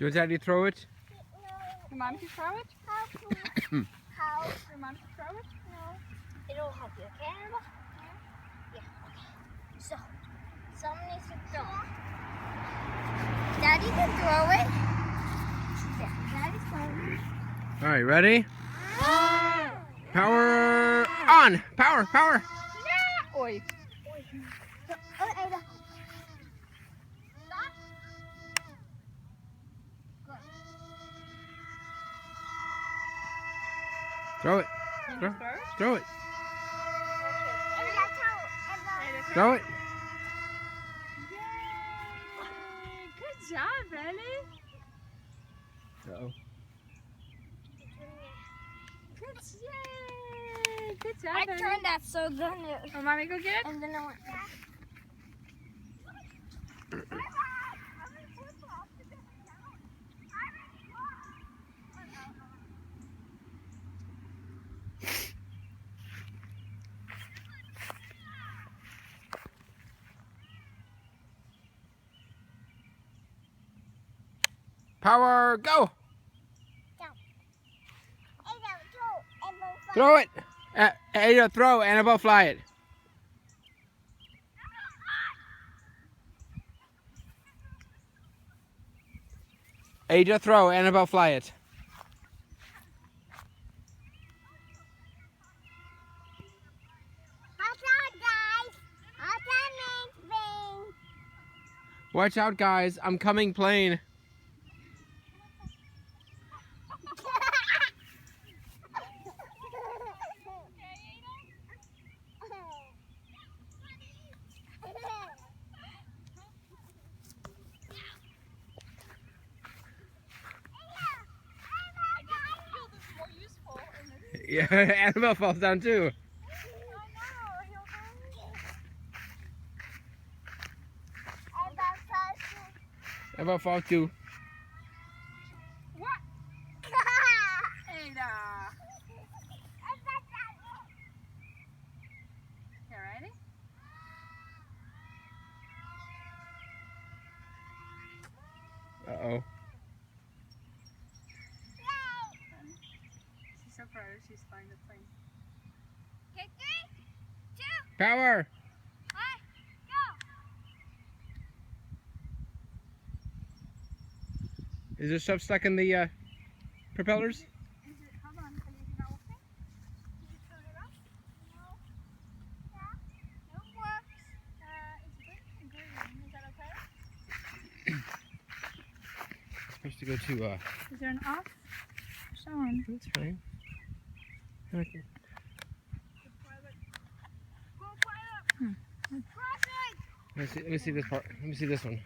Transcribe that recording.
Do Daddy throw it? Your mom can throw it? How? Your mom can throw it? No. It'll help you, okay, Annabelle? Yeah. Okay. So, someone needs to throw it. Daddy can throw it. Yeah, Daddy's throwing it. All right, ready? Power on! Power! Power! Yeah! Oi. Oh, Ada. Stop. Good. Throw it! Can Throw, you throw it? throw it! And that's how Emma. Throw it! Yay! Good job, Ellie. Uh-oh. Good, yay! Good job, I Ellie. turned that so good. Oh, Mommy, go get it. And then I went back. Power, go! Throw it! Ada, throw. Annabelle, fly it. Ada, throw. Annabelle, fly it. Watch out, guys. I'm coming plane. Yeah, Annabelle falls down too. Annabelle falls too. What? Ada. You ready? Uh-oh. She's so proud. She's flying the plane. Okay, 3, 2, Power! 1, go! Is there stuff stuck in the propellers? Is it, hold on, is it not open? Did you turn it off? No. Yeah. No works. It's blinking green. Is that okay? Supposed to go to Is there an off? Sean. That's fine. Okay. Go fire up. Let me see this part. Let me see this one.